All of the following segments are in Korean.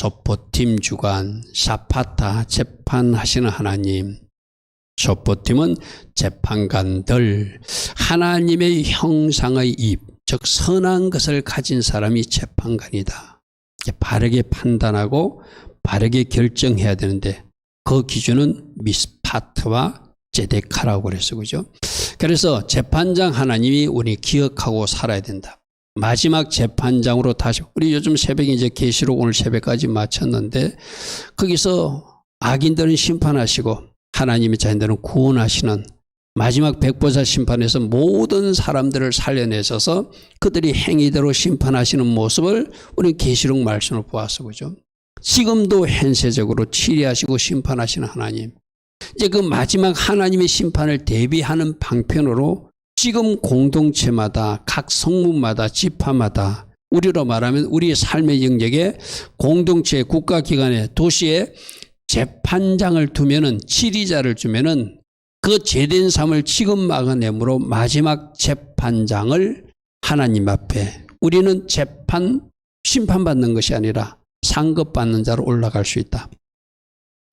소포팀 주관 샤파타 재판하시는 하나님, 소포팀은 재판관들, 하나님의 형상의 입, 즉 선한 것을 가진 사람이 재판관이다. 바르게 판단하고 바르게 결정해야 되는데 그 기준은 미스파트와 제데카라고 그랬어, 그죠? 그래서 재판장 하나님이 우리 기억하고 살아야 된다. 마지막 재판장으로 다시, 우리 요즘 새벽에 이제 계시록 오늘 새벽까지 마쳤는데 거기서 악인들은 심판하시고 하나님의 자녀들은 구원하시는 마지막 백보자 심판에서 모든 사람들을 살려내셔서 그들이 행위대로 심판하시는 모습을 우리 계시록 말씀을 보았어, 그죠? 지금도 현세적으로 치리하시고 심판하시는 하나님, 이제 그 마지막 하나님의 심판을 대비하는 방편으로 지금 공동체마다 각 성문마다 지파마다 우리로 말하면 우리의 삶의 영역에 공동체, 국가기관에, 도시에 재판장을 두면은, 치리자를 주면은 그 죄된 삶을 지금 막아내므로 마지막 재판장을 하나님 앞에 우리는 심판받는 것이 아니라 상급받는 자로 올라갈 수 있다.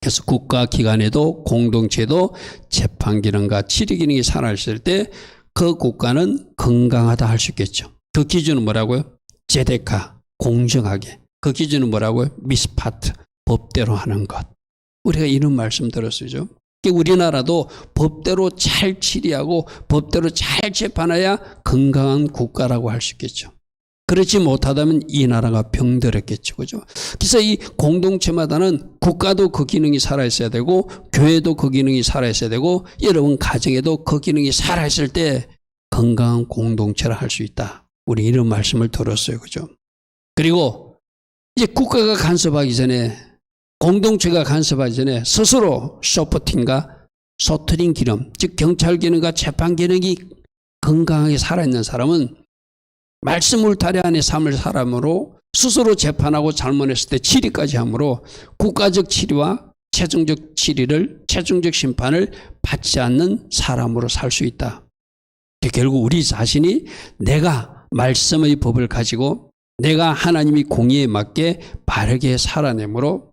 그래서 국가기관에도 공동체도 재판기능과 치리기능이 살아있을 때 그 국가는 건강하다 할 수 있겠죠. 그 기준은 뭐라고요? 제데카, 공정하게. 그 기준은 뭐라고요? 미스파트, 법대로 하는 것. 우리가 이런 말씀 들었어요. 우리나라도 법대로 잘 치리하고 법대로 잘 재판해야 건강한 국가라고 할 수 있겠죠. 그렇지 못하다면 이 나라가 병들었겠죠, 그죠? 그래서 이 공동체마다는 국가도 그 기능이 살아있어야 되고, 교회도 그 기능이 살아있어야 되고, 여러분 가정에도 그 기능이 살아있을 때 건강한 공동체를 할 수 있다. 우리 이런 말씀을 들었어요, 그죠? 그리고 이제 국가가 간섭하기 전에, 공동체가 간섭하기 전에 스스로 서포팅과 소트링 기능, 즉 경찰 기능과 재판 기능이 건강하게 살아있는 사람은 말씀 울타리 안에 삶을 사람으로 스스로 재판하고 잘못했을 때 치리까지 함으로 국가적 치리와 최종적 치리를, 최종적 심판을 받지 않는 사람으로 살 수 있다. 결국 우리 자신이 내가 말씀의 법을 가지고 내가 하나님이 공의에 맞게 바르게 살아내므로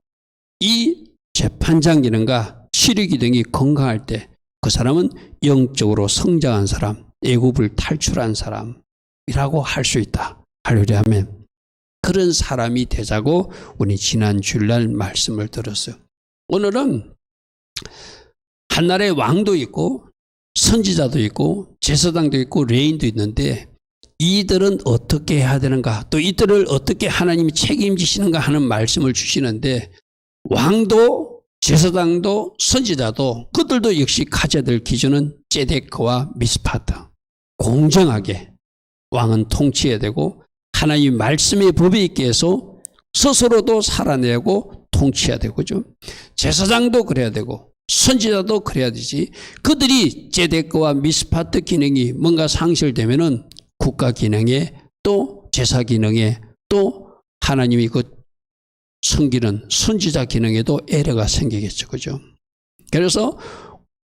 이 재판장 기능과 치리 기능이 건강할 때 그 사람은 영적으로 성장한 사람, 애굽을 탈출한 사람이라고 할 수 있다. 하려고 하면 그런 사람이 되자고 우리 지난 주일날 말씀을 들었어요. 오늘은 한 나라의 왕도 있고 선지자도 있고 제사장도 있고 레인도 있는데 이들은 어떻게 해야 되는가, 또 이들을 어떻게 하나님이 책임지시는가 하는 말씀을 주시는데, 왕도 제사장도 선지자도 그들도 역시 가져야 될 기준은 제데크와 미스파트. 공정하게 왕은 통치해야 되고 하나님의 말씀의 법에 있게 해서 스스로도 살아내고 통치해야 되고, 그죠? 제사장도 그래야 되고 선지자도 그래야 되지. 그들이 제데크와 미스파트 기능이 뭔가 상실되면은 국가 기능에 또 제사 기능에 또 하나님이 그 섬기는 선지자 기능에도 애로가 생기겠죠, 그죠? 그래서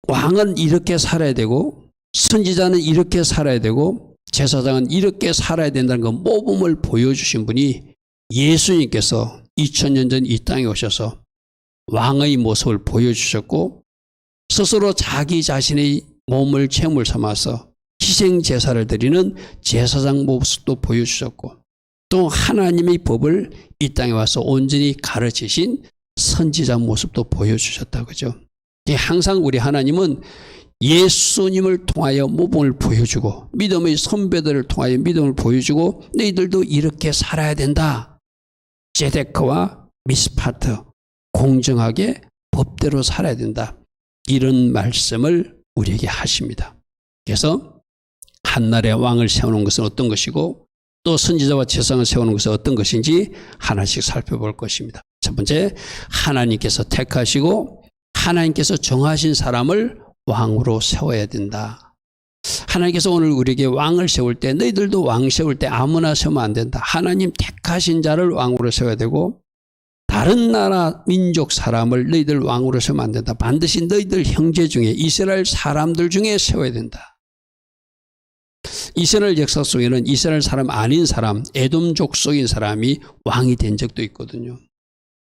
왕은 이렇게 살아야 되고 선지자는 이렇게 살아야 되고 제사장은 이렇게 살아야 된다는 그 모범을 보여주신 분이 예수님께서 2000년 전 이 땅에 오셔서 왕의 모습을 보여주셨고 스스로 자기 자신의 몸을 제물 삼아서 희생 제사를 드리는 제사장 모습도 보여주셨고 또 하나님의 법을 이 땅에 와서 온전히 가르치신 선지자 모습도 보여주셨다, 그죠? 항상 우리 하나님은 예수님을 통하여 모범을 보여주고 믿음의 선배들을 통하여 믿음을 보여주고 너희들도 이렇게 살아야 된다. 제데크와 미스파트, 공정하게 법대로 살아야 된다. 이런 말씀을 우리에게 하십니다. 그래서 한 나라의 왕을 세우는 것은 어떤 것이고 또 선지자와 제사장을 세우는 것은 어떤 것인지 하나씩 살펴볼 것입니다. 첫 번째, 하나님께서 택하시고 하나님께서 정하신 사람을 왕으로 세워야 된다. 하나님께서 오늘 우리에게 왕을 세울 때 너희들도 왕 세울 때 아무나 세우면 안 된다. 하나님 택하신 자를 왕으로 세워야 되고 다른 나라 민족 사람을 너희들 왕으로 세우면 안 된다. 반드시 너희들 형제 중에 이스라엘 사람들 중에 세워야 된다. 이스라엘 역사 속에는 이스라엘 사람 아닌 사람, 에돔 족속인 사람이 왕이 된 적도 있거든요.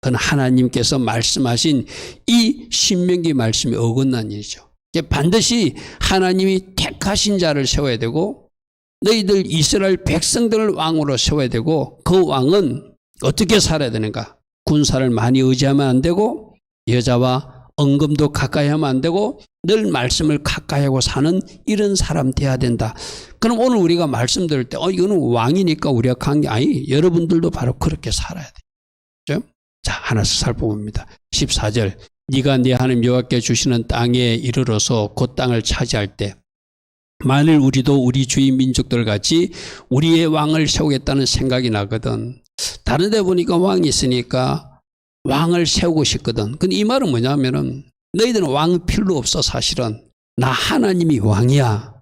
그건 하나님께서 말씀하신 이 신명기 말씀이 어긋난 일이죠. 반드시 하나님이 택하신 자를 세워야 되고 너희들 이스라엘 백성들을 왕으로 세워야 되고 그 왕은 어떻게 살아야 되는가? 군사를 많이 의지하면 안 되고 여자와 언금도 가까이 하면 안 되고 늘 말씀을 가까이 하고 사는 이런 사람 돼야 된다. 그럼 오늘 우리가 말씀 들을 때 이거는 왕이니까 우리가 간 게 아니 여러분들도 바로 그렇게 살아야 돼요. 자, 하나씩 살펴봅니다. 14절 네가 네 하나님 여호와께 주시는 땅에 이르러서 그 땅을 차지할 때 만일 우리도 우리 주인 민족들 같이 우리의 왕을 세우겠다는 생각이 나거든. 다른 데 보니까 왕이 있으니까 왕을 세우고 싶거든. 근데 이 말은 뭐냐면은 너희들은 왕 필요 없어. 사실은 나 하나님이 왕이야.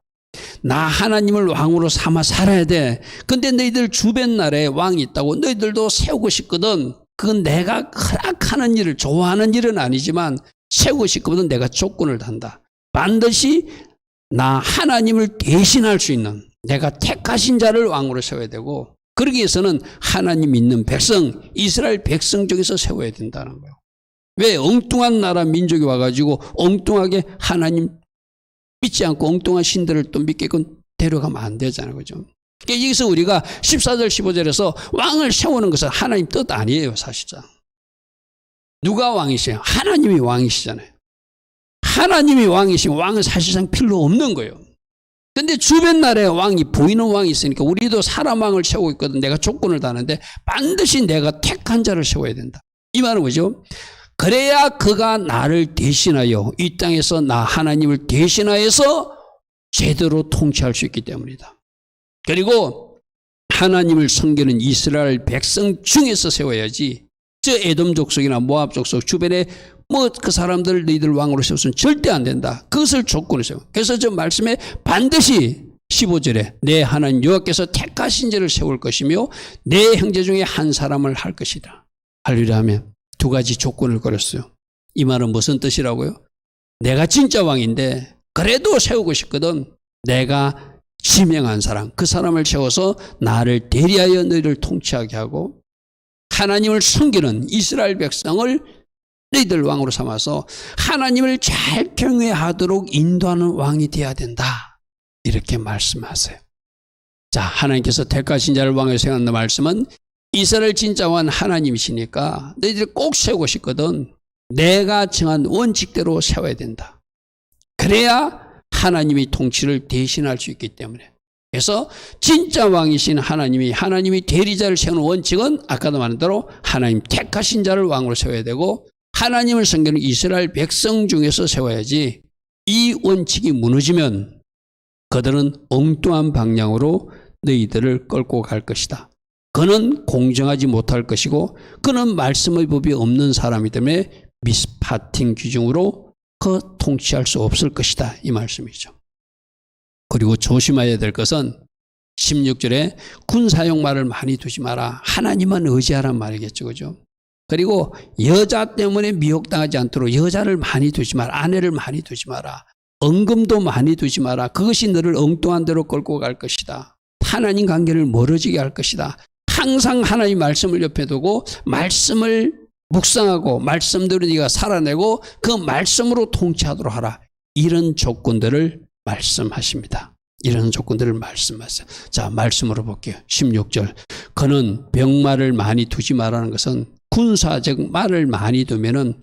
나 하나님을 왕으로 삼아 살아야 돼. 근데 너희들 주변 나라에 왕이 있다고 너희들도 세우고 싶거든. 그건 내가 허락하는 일을 좋아하는 일은 아니지만 세우고 싶거든. 내가 조건을 단다. 반드시 나 하나님을 대신할 수 있는 내가 택하신 자를 왕으로 세워야 되고 그러기 위해서는 하나님 믿는 백성 이스라엘 백성 중에서 세워야 된다는 거예요. 왜 엉뚱한 나라 민족이 와가지고 엉뚱하게 하나님 믿지 않고 엉뚱한 신들을 또 믿게끔 데려가면 안 되잖아요. 그죠? 여기서 우리가 14절 15절에서 왕을 세우는 것은 하나님 뜻 아니에요. 사실상 누가 왕이세요? 하나님이 왕이시잖아요. 하나님이 왕이시면 왕은 사실상 필요 없는 거예요. 근데 주변 나라에 왕이 보이는 왕이 있으니까 우리도 사람 왕을 세우고 있거든. 내가 조건을 다는데 반드시 내가 택한 자를 세워야 된다. 이 말은 뭐죠? 그래야 그가 나를 대신하여 이 땅에서 나 하나님을 대신하여서 제대로 통치할 수 있기 때문이다. 그리고 하나님을 섬기는 이스라엘 백성 중에서 세워야지 저 에돔 족속이나 모압 족속 주변에 그 사람들 너희들 왕으로 세우서는 절대 안 된다. 그것을 조건으로 세워. 그래서 저 말씀에 반드시 15절에 내 하나님 여호와께서 택하신 자를 세울 것이며 내 형제 중에 한 사람을 할 것이다. 할렐루야 하면 두 가지 조건을 걸었어요. 이 말은 무슨 뜻이라고요? 내가 진짜 왕인데 그래도 세우고 싶거든. 내가 지명한 사람, 그 사람을 세워서 나를 대리하여 너희를 통치하게 하고 하나님을 섬기는 이스라엘 백성을 너희들 왕으로 삼아서 하나님을 잘 경외하도록 인도하는 왕이 되어야 된다. 이렇게 말씀하세요. 자, 하나님께서 택하신 자를 왕으로 세우는 말씀은 이스라엘 진짜 왕은 하나님이시니까 너희들 꼭 세우고 싶거든. 내가 정한 원칙대로 세워야 된다. 그래야 하나님이 통치를 대신할 수 있기 때문에. 그래서 진짜 왕이신 하나님이 대리자를 세우는 원칙은 아까도 말한 대로 하나님 택하신 자를 왕으로 세워야 되고 하나님을 섬기는 이스라엘 백성 중에서 세워야지 이 원칙이 무너지면 그들은 엉뚱한 방향으로 너희들을 끌고 갈 것이다. 그는 공정하지 못할 것이고 그는 말씀의 법이 없는 사람이기 때문에 미스파팅 규정으로 그 통치할 수 없을 것이다. 이 말씀이죠. 그리고 조심해야 될 것은 16절에 군사용 말을 많이 두지 마라. 하나님만 의지하란 말이겠죠. 그죠? 그리고 여자 때문에 미혹당하지 않도록 여자를 많이 두지 마라. 아내를 많이 두지 마라. 언금도 많이 두지 마라. 그것이 너를 엉뚱한 데로 끌고 갈 것이다. 하나님 관계를 멀어지게 할 것이다. 항상 하나님 말씀을 옆에 두고 말씀을 묵상하고 말씀대로 네가 살아내고 그 말씀으로 통치하도록 하라. 이런 조건들을 말씀하십니다. 이런 조건들을 말씀하세요. 자, 말씀으로 볼게요. 16절. 그는 병마를 많이 두지 말라는 것은 군사적 말을 많이 두면은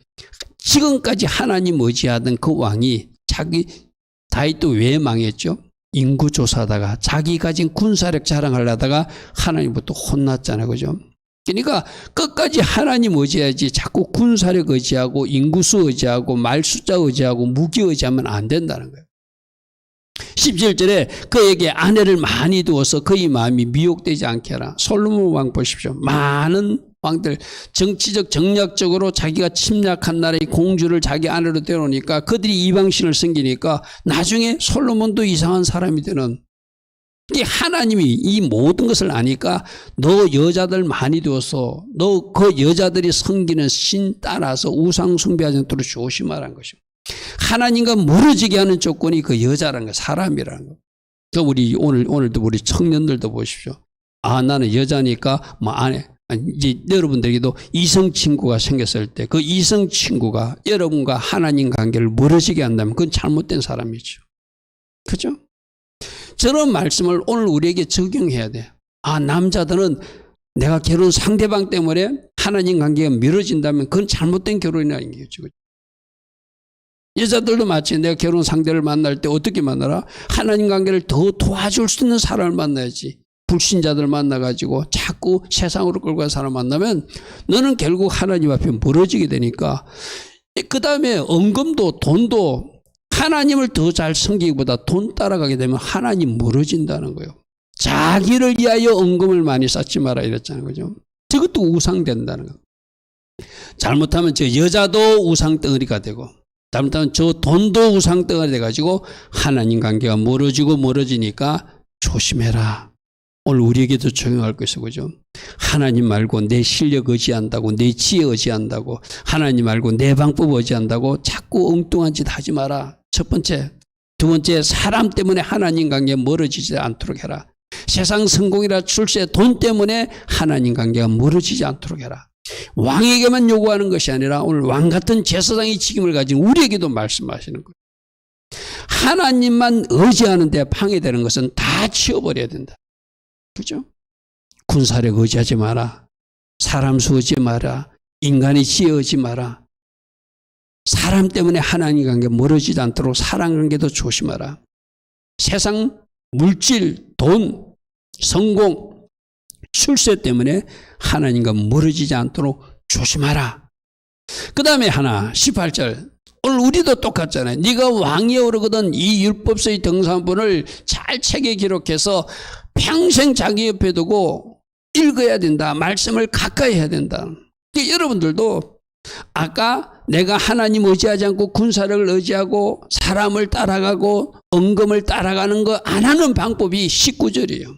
지금까지 하나님 의지하던 그 왕이 다윗도 왜 망했죠? 인구조사하다가 자기 가진 군사력 자랑하려다가 하나님부터 혼났잖아요. 그죠? 그러니까 끝까지 하나님 의지해야지 자꾸 군사력 의지하고 인구수 의지하고 말 숫자 의지하고 무기 의지하면 안 된다는 거예요. 17절에 그에게 아내를 많이 두어서 그의 마음이 미혹되지 않게 하라. 솔로몬 왕 보십시오. 많은 왕들 정치적 정략적으로 자기가 침략한 나라의 공주를 자기 아내로 데려오니까 그들이 이방신을 섬기니까 나중에 솔로몬도 이상한 사람이 되는. 하나님이 이 모든 것을 아니까 너 여자들 많이 두어서 너 그 여자들이 섬기는 신 따라서 우상 숭배하지 않도록 조심하라는 것입니다. 하나님과 멀어지게 하는 조건이 그 여자라는 거, 사람이라는 거. 그 우리 오늘도 우리 청년들도 보십시오. 아, 나는 여자니까 뭐 이제 여러분들에게도 이성 친구가 생겼을 때 그 이성 친구가 여러분과 하나님 관계를 멀어지게 한다면 그건 잘못된 사람이죠. 그죠? 저런 말씀을 오늘 우리에게 적용해야 돼. 아, 남자들은 내가 결혼 상대방 때문에 하나님 관계가 미뤄진다면 그건 잘못된 결혼이라는 거죠. 여자들도 마치 내가 결혼 상대를 만날 때 어떻게 만나라? 하나님 관계를 더 도와줄 수 있는 사람을 만나야지. 불신자들 만나가지고 자꾸 세상으로 끌고 간 사람 만나면 너는 결국 하나님 앞에 멀어지게 되니까 그 다음에 언금도 돈도 하나님을 더 잘 섬기기보다 돈 따라가게 되면 하나님 멀어진다는 거예요. 자기를 위하여 언금을 많이 쌓지 마라 이랬잖아요. 그죠? 저것도 우상된다는 거예요. 잘못하면 저 여자도 우상덩어리가 되고 잘못하면 저 돈도 우상덩어리 돼가지고 하나님 관계가 멀어지니까 조심해라. 오늘 우리에게도 적용할 것이죠. 그죠? 하나님 말고 내 실력 의지한다고, 내 지혜 의지한다고, 하나님 말고 내 방법 의지한다고 자꾸 엉뚱한 짓 하지 마라. 첫 번째. 두 번째, 사람 때문에 하나님 관계가 멀어지지 않도록 해라. 세상 성공이라 출세, 돈 때문에 하나님 관계가 멀어지지 않도록 해라. 왕에게만 요구하는 것이 아니라 오늘 왕 같은 제사장의 직임을 가진 우리에게도 말씀하시는 거예요. 하나님만 의지하는 데 방해되는 것은 다 치워버려야 된다. 그죠? 군사력 의지하지 마라. 사람 수 의지 마라. 인간의 지혜 의지 마라. 사람 때문에 하나님 관계 멀어지지 않도록 사람 관계도 조심하라. 세상 물질, 돈, 성공, 출세 때문에 하나님과 멀어지지 않도록 조심하라. 그 다음에 하나 18절 오늘 우리도 똑같잖아요. 네가 왕위에 오르거든 이 율법서의 등산본을 잘 책에 기록해서 평생 자기 옆에 두고 읽어야 된다. 말씀을 가까이 해야 된다. 여러분들도 아까 내가 하나님 의지하지 않고 군사력을 의지하고 사람을 따라가고 언금을 따라가는 거 안 하는 방법이 19절이에요.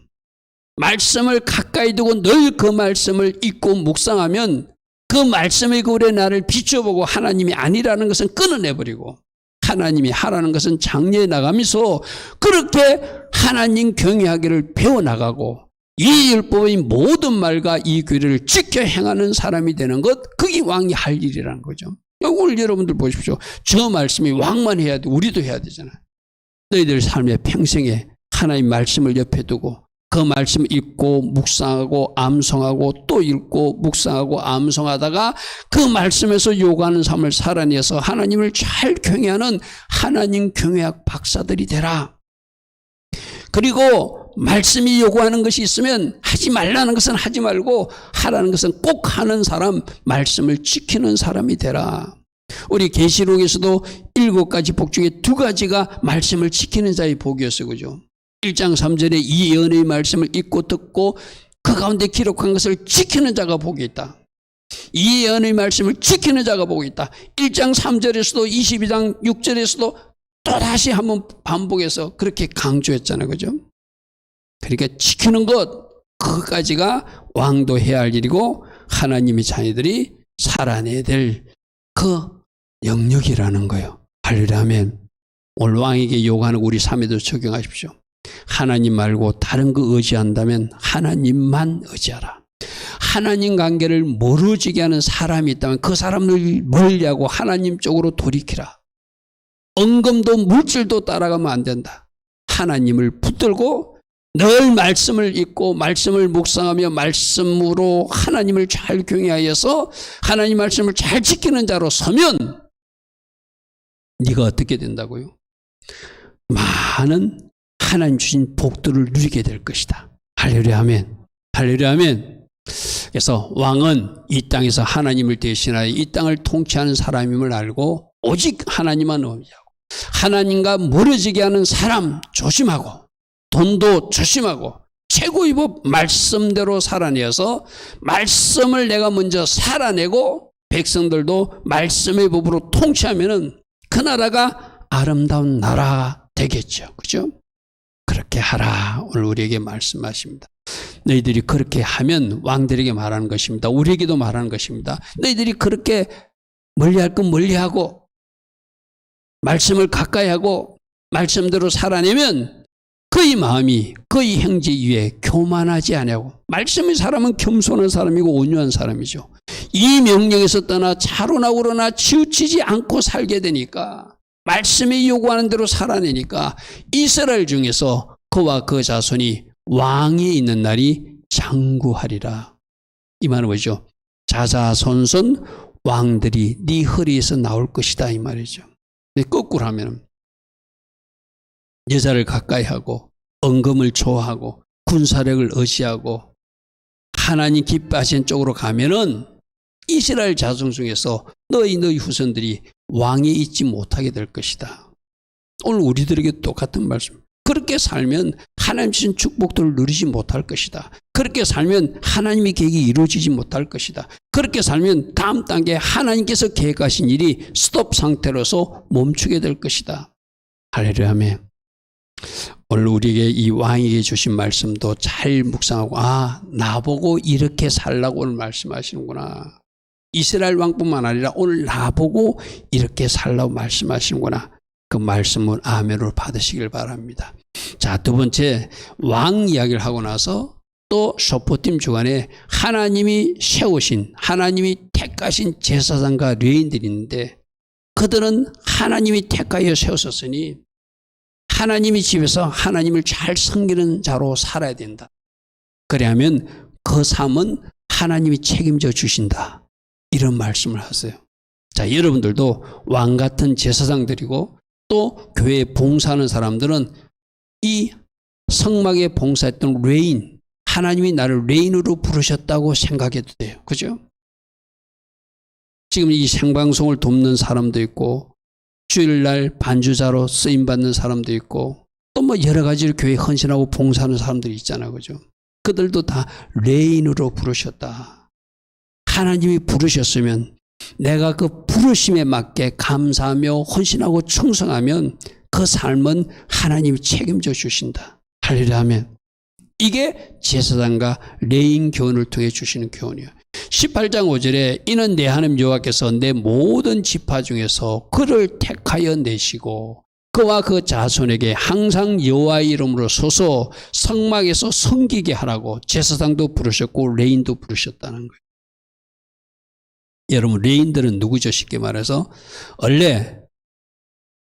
말씀을 가까이 두고 늘 그 말씀을 읽고 묵상하면 그 말씀의 거울에 나를 비춰보고 하나님이 아니라는 것은 끊어내버리고 하나님이 하라는 것은 장려해 나가면서 그렇게 하나님 경외하기를 배워나가고 이 율법의 모든 말과 이 규례를 지켜 행하는 사람이 되는 것, 그게 왕이 할 일이라는 거죠. 오늘 여러분들 보십시오. 저 말씀이 왕만 해야 돼. 우리도 해야 되잖아요. 너희들 삶의 평생에 하나님 말씀을 옆에 두고 그 말씀 읽고 묵상하고 암송하고 또 읽고 묵상하고 암송하다가 그 말씀에서 요구하는 삶을 살아내서 하나님을 잘 경외하는 하나님 경외학 박사들이 되라. 그리고 말씀이 요구하는 것이 있으면 하지 말라는 것은 하지 말고 하라는 것은 꼭 하는 사람, 말씀을 지키는 사람이 되라. 우리 계시록에서도 7가지 복 중에 2가지가 말씀을 지키는 자의 복이었어요. 그죠? 1장 3절에 이 예언의 말씀을 읽고 듣고 그 가운데 기록한 것을 지키는 자가 복이 있다. 이 예언의 말씀을 지키는 자가 복이 있다. 1장 3절에서도 22장 6절에서도 또다시 한번 반복해서 그렇게 강조했잖아요. 그죠? 그러니까 지키는 것, 그것까지가 왕도 해야 할 일이고 하나님의 자녀들이 살아내야 될 그 영역이라는 거예요. 할렐루야 아멘. 오늘 왕에게 요구하는 우리 삶에도 적용하십시오. 하나님 말고 다른 거 의지한다면 하나님만 의지하라. 하나님 관계를 멀어지게 하는 사람이 있다면 그 사람을 멀리하고 하나님 쪽으로 돌이키라. 언금도 물질도 따라가면 안 된다. 하나님을 붙들고 늘 말씀을 읽고 말씀을 묵상하며 말씀으로 하나님을 잘 경외하여서 하나님 말씀을 잘 지키는 자로 서면 네가 어떻게 된다고요? 많은 하나님 주신 복들을 누리게 될 것이다. 할렐루야 아멘. 할렐루야 아멘. 그래서 왕은 이 땅에서 하나님을 대신하여 이 땅을 통치하는 사람임을 알고 오직 하나님만 의지하고 하나님과 멀어지게 하는 사람 조심하고 돈도 조심하고 최고의 법 말씀대로 살아내어서 말씀을 내가 먼저 살아내고 백성들도 말씀의 법으로 통치하면은 그 나라가 아름다운 나라 되겠죠. 그죠? 그렇게 하라. 오늘 우리에게 말씀하십니다. 너희들이 그렇게 하면 왕들에게 말하는 것입니다. 우리에게도 말하는 것입니다. 너희들이 그렇게 멀리할 건 멀리하고 말씀을 가까이 하고 말씀대로 살아내면 그의 마음이 그의 형제 위에 교만하지 아니하고, 말씀의 사람은 겸손한 사람이고 온유한 사람이죠. 이 명령에서 떠나 차로나 우러나 치우치지 않고 살게 되니까, 말씀이 요구하는 대로 살아내니까 이스라엘 중에서 그와 그 자손이 왕이 있는 날이 장구하리라. 이 말은 뭐죠? 자자손손 왕들이 네 허리에서 나올 것이다, 이 말이죠. 근데 거꾸로 하면 여자를 가까이 하고 언금을 좋아하고 군사력을 의지하고 하나님 기뻐하시는 쪽으로 가면은 이스라엘 자손 중에서 너희 후손들이 왕이 있지 못하게 될 것이다. 오늘 우리들에게 똑같은 말씀. 그렇게 살면 하나님 주신 축복들을 누리지 못할 것이다. 그렇게 살면 하나님의 계획이 이루어지지 못할 것이다. 그렇게 살면 다음 단계에 하나님께서 계획하신 일이 스톱 상태로서 멈추게 될 것이다. 할렐루야. 아멘. 오늘 우리에게 이 왕에게 주신 말씀도 잘 묵상하고, 나보고 이렇게 살라고 오늘 말씀하시는구나. 이스라엘 왕뿐만 아니라 오늘 나보고 이렇게 살라고 말씀하시는구나. 그 말씀을 아멘으로 받으시길 바랍니다. 자, 두 번째, 왕 이야기를 하고 나서 또 소포팀 주간에 하나님이 세우신, 하나님이 택하신 제사장과 레위인들이 있는데, 그들은 하나님이 택하여 세우셨으니 하나님의 집에서 하나님을 잘 섬기는 자로 살아야 된다. 그래야면 그 삶은 하나님이 책임져 주신다. 이런 말씀을 하세요. 자, 여러분들도 왕 같은 제사장들이고 또 교회에 봉사하는 사람들은 이 성막에 봉사했던 레인, 하나님이 나를 레인으로 부르셨다고 생각해도 돼요. 그죠? 지금 이 생방송을 돕는 사람도 있고 주일날 반주자로 쓰임받는 사람도 있고 또 뭐 여러 가지로 교회에 헌신하고 봉사하는 사람들이 있잖아요. 그죠? 그들도 다 레인으로 부르셨다. 하나님이 부르셨으면 내가 그 부르심에 맞게 감사하며 헌신하고 충성하면 그 삶은 하나님이 책임져 주신다. 할렐루야. 아멘. 이게 제사장과 레인 교훈을 통해 주시는 교훈이에요. 18장 5절에 이는 내 하나님 여호와께서 내 모든 지파 중에서 그를 택하여 내시고 그와 그 자손에게 항상 여호와의 이름으로 서서 성막에서 섬기게 하라고 제사장도 부르셨고 레인도 부르셨다는 거예요. 여러분, 레인들은 누구죠? 쉽게 말해서 원래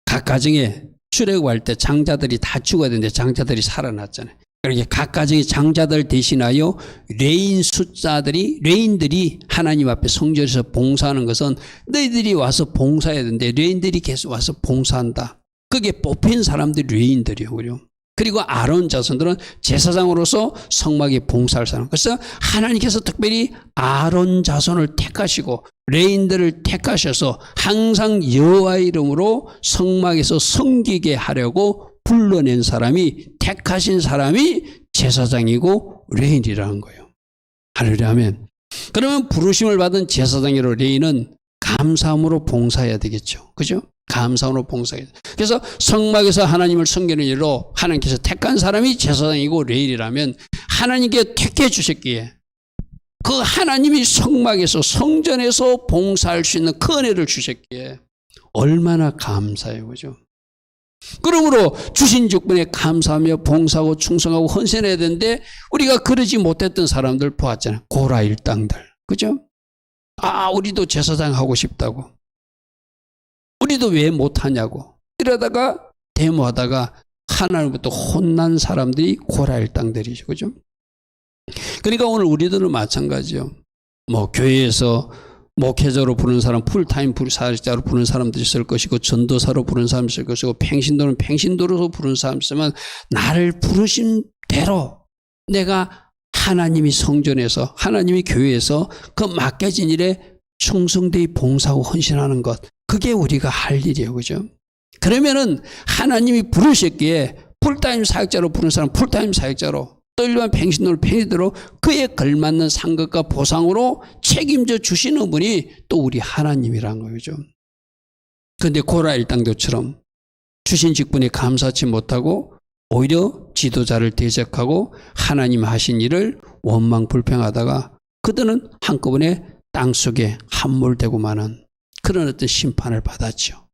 각 가정에 출애굽할 때 장자들이 다 죽어야 되는데 장자들이 살아났잖아요. 그렇게 각 가정의 장자들 대신하여 레인들이 하나님 앞에 성전에서 봉사하는 것은 너희들이 와서 봉사해야 되는데 레인들이 계속 와서 봉사한다. 그게 뽑힌 사람들이 레인들이에요. 그죠? 그리고 아론 자손들은 제사장으로서 성막에 봉사할 사람. 그래서 하나님께서 특별히 아론 자손을 택하시고 레인들을 택하셔서 항상 여호와의 이름으로 성막에서 섬기게 하려고 불러낸 사람이, 택하신 사람이 제사장이고 레인이라는 거예요. 할렐루야. 아멘. 그러면 부르심을 받은 제사장이로 레인은 감사함으로 봉사해야 되겠죠. 그죠? 감사함으로 봉사해야 돼. 그래서 성막에서 하나님을 섬기는 일로 하나님께서 택한 사람이 제사장이고 레인이라면 하나님께 택해 주셨기에 그 하나님이 성막에서 성전에서 봉사할 수 있는 그 은혜를 주셨기에 얼마나 감사해요. 그죠? 그러므로 주신 직분에 감사하며 봉사하고 충성하고 헌신해야 되는데 우리가 그러지 못했던 사람들 보았잖아요. 고라 일당들. 그죠? 우리도 제사장 하고 싶다고. 우리도 왜 못하냐고. 이러다가 데모하다가 하나님부터 혼난 사람들이 고라 일당들이죠. 그죠? 그러니까 오늘 우리들은 마찬가지요. 뭐 교회에서 목회자로 부르는 사람, 풀타임 사역자로 부르는 사람들이 있을 것이고 전도사로 부르는 사람이 있을 것이고 팽신도는 팽신도로 부르는 사람이 있으면 나를 부르신 대로 내가 하나님이 성전에서 하나님이 교회에서 그 맡겨진 일에 충성되이 봉사하고 헌신하는 것, 그게 우리가 할 일이에요. 그죠? 그러면은 하나님이 부르셨기에 풀타임 사역자로 부르는 사람 풀타임 사역자로, 또 일반 팽신도를 팽신도로 그에 걸맞는 상급과 보상으로 책임져 주시는 분이 또 우리 하나님이라는 거죠. 그런데 고라 일당들처럼 주신 직분에 감사치 못하고 오히려 지도자를 대적하고 하나님 하신 일을 원망 불평하다가 그들은 한꺼번에 땅속에 함몰되고 마는 그런 어떤 심판을 받았죠.